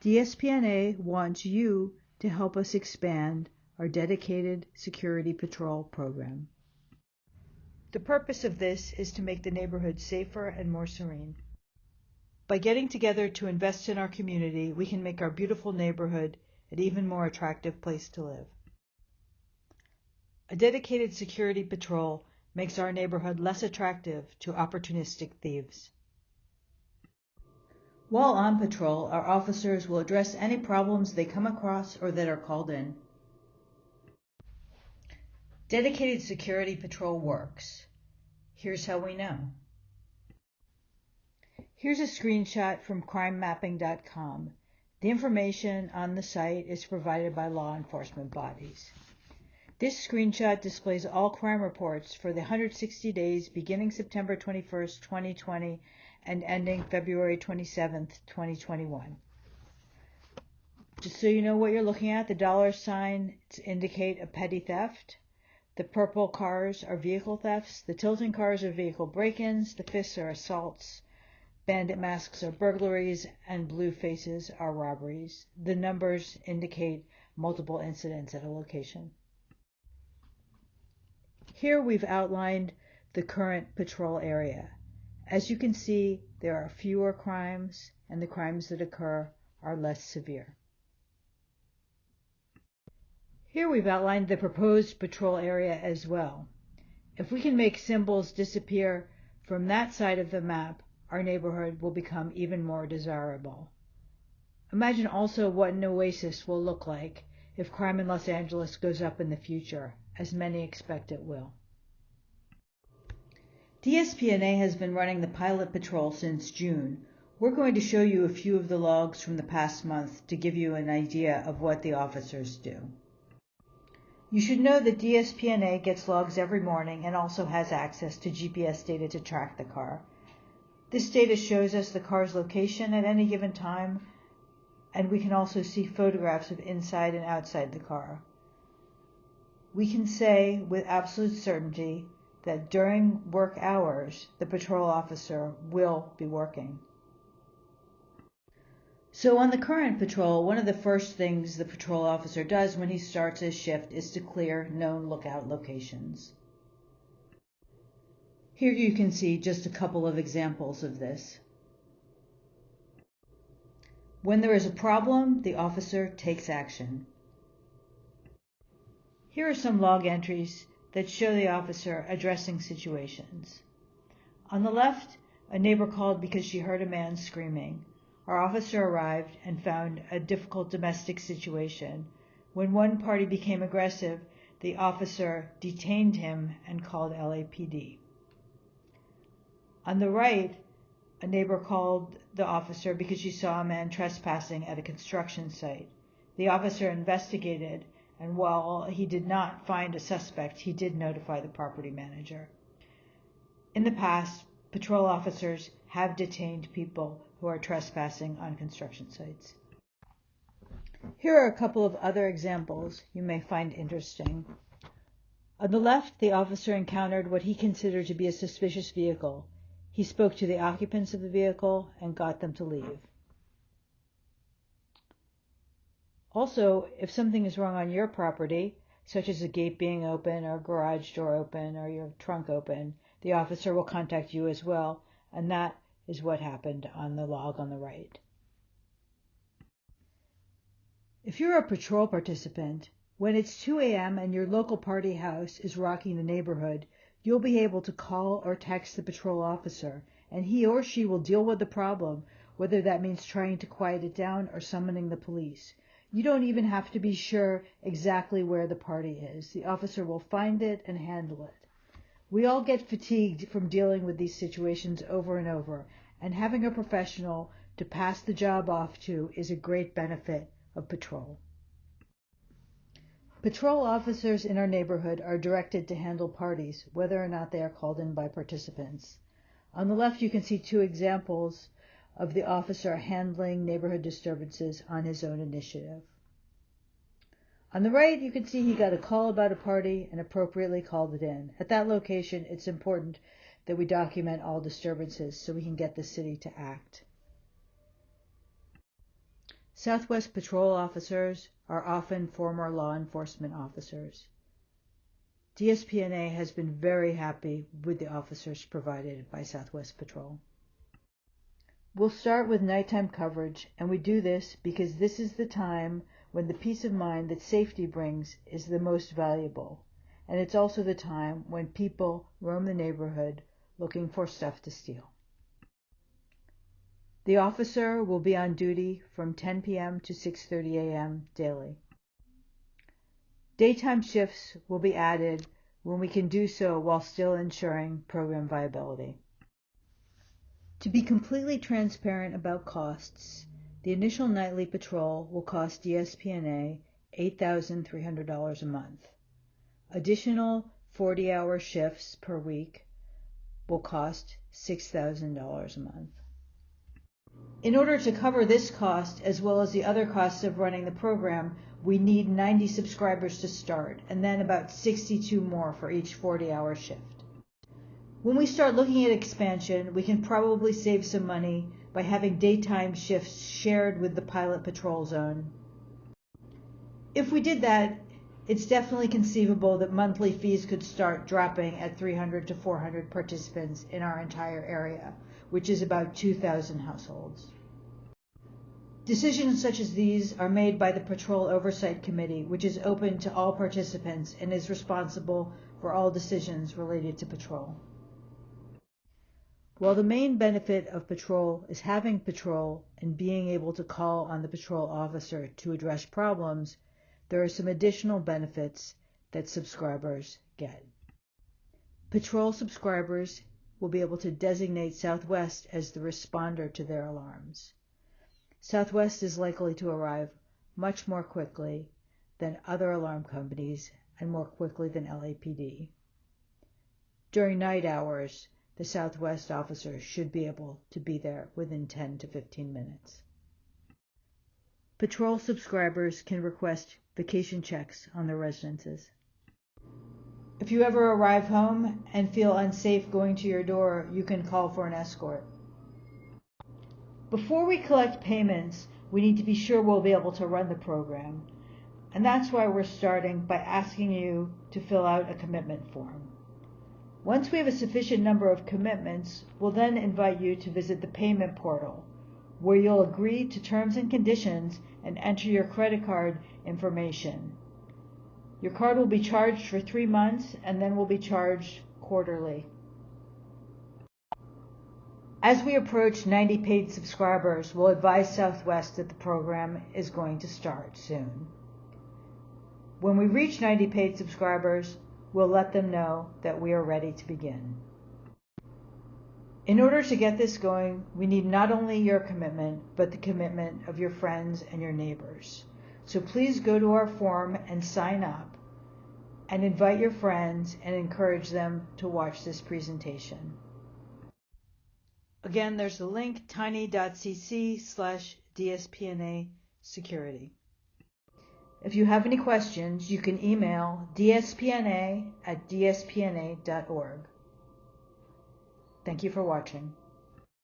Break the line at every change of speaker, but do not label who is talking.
DSPNA wants you to help us expand our dedicated security patrol program. The purpose of this is to make the neighborhood safer and more serene. By getting together to invest in our community, we can make our beautiful neighborhood an even more attractive place to live. A dedicated security patrol makes our neighborhood less attractive to opportunistic thieves. While on patrol, our officers will address any problems they come across or that are called in. Dedicated security patrol works. Here's how we know. Here's a screenshot from crimemapping.com. The information on the site is provided by law enforcement bodies. This screenshot displays all crime reports for the 160 days beginning September 21st, 2020 and ending February 27th, 2021. Just so you know what you're looking at, the dollar signs indicate a petty theft. The purple cars are vehicle thefts. The tilting cars are vehicle break-ins. The fists are assaults. Bandit masks are burglaries, and blue faces are robberies. The numbers indicate multiple incidents at a location. Here we've outlined the current patrol area. As you can see, there are fewer crimes, and the crimes that occur are less severe. Here we've outlined the proposed patrol area as well. If we can make symbols disappear from that side of the map, our neighborhood will become even more desirable. Imagine also what an oasis will look like if crime in Los Angeles goes up in the future, as many expect it will. DSPNA has been running the pilot patrol since June. We're going to show you a few of the logs from the past month to give you an idea of what the officers do. You should know that DSPNA gets logs every morning and also has access to GPS data to track the car. This data shows us the car's location at any given time, and we can also see photographs of inside and outside the car. We can say with absolute certainty that during work hours, the patrol officer will be working. So on the current patrol, one of the first things the patrol officer does when he starts his shift is to clear known lookout locations. Here you can see just a couple of examples of this. When there is a problem, the officer takes action. Here are some log entries that show the officer addressing situations. On the left, a neighbor called because she heard a man screaming. Our officer arrived and found a difficult domestic situation. When one party became aggressive, the officer detained him and called LAPD. On the right, a neighbor called the officer because she saw a man trespassing at a construction site. The officer investigated, and while he did not find a suspect, he did notify the property manager. In the past, patrol officers have detained people who are trespassing on construction sites. Here are a couple of other examples you may find interesting. On the left, the officer encountered what he considered to be a suspicious vehicle. He spoke to the occupants of the vehicle and got them to leave. Also, if something is wrong on your property, such as a gate being open or a garage door open or your trunk open, the officer will contact you as well, and that is what happened on the log on the right. If you're a patrol participant, when it's 2 a.m. and your local party house is rocking the neighborhood, you'll be able to call or text the patrol officer, and he or she will deal with the problem, whether that means trying to quiet it down or summoning the police. You don't even have to be sure exactly where the party is. The officer will find it and handle it. We all get fatigued from dealing with these situations over and over, and having a professional to pass the job off to is a great benefit of patrol. Patrol officers in our neighborhood are directed to handle parties, whether or not they are called in by participants. On the left, you can see two examples of the officer handling neighborhood disturbances on his own initiative. On the right, you can see he got a call about a party and appropriately called it in. At that location, it's important that we document all disturbances so we can get the city to act. Southwest patrol officers are often former law enforcement officers. DSPNA has been very happy with the officers provided by Southwest Patrol. We'll start with nighttime coverage, and we do this because this is the time when the peace of mind that safety brings is the most valuable, and it's also the time when people roam the neighborhood looking for stuff to steal. The officer will be on duty from 10 p.m. to 6:30 a.m. daily. Daytime shifts will be added when we can do so while still ensuring program viability. To be completely transparent about costs, the initial nightly patrol will cost DSPNA $8,300 a month. Additional 40-hour shifts per week will cost $6,000 a month. In order to cover this cost, as well as the other costs of running the program, we need 90 subscribers to start, and then about 62 more for each 40-hour shift. When we start looking at expansion, we can probably save some money by having daytime shifts shared with the pilot patrol zone. If we did that, it's definitely conceivable that monthly fees could start dropping at 300 to 400 participants in our entire area, which is about 2,000 households. Decisions such as these are made by the Patrol Oversight Committee, which is open to all participants and is responsible for all decisions related to patrol. While the main benefit of patrol is having patrol and being able to call on the patrol officer to address problems, there are some additional benefits that subscribers get. Patrol subscribers will be able to designate Southwest as the responder to their alarms. Southwest is likely to arrive much more quickly than other alarm companies and more quickly than LAPD. During night hours, the Southwest officer should be able to be there within 10 to 15 minutes. Patrol subscribers can request vacation checks on their residences. If you ever arrive home and feel unsafe going to your door, you can call for an escort. Before we collect payments, we need to be sure we'll be able to run the program, and that's why we're starting by asking you to fill out a commitment form. Once we have a sufficient number of commitments, we'll then invite you to visit the payment portal, where you'll agree to terms and conditions and enter your credit card information. Your card will be charged for 3 months and then will be charged quarterly. As we approach 90 paid subscribers, we'll advise Southwest that the program is going to start soon. When we reach 90 paid subscribers, we'll let them know that we are ready to begin. In order to get this going, we need not only your commitment, but the commitment of your friends and your neighbors. So please go to our form and sign up, and invite your friends and encourage them to watch this presentation. Again, there's the link, tiny.cc/DSPNA security. If you have any questions, you can email dspna@dspna.org. Thank you for watching.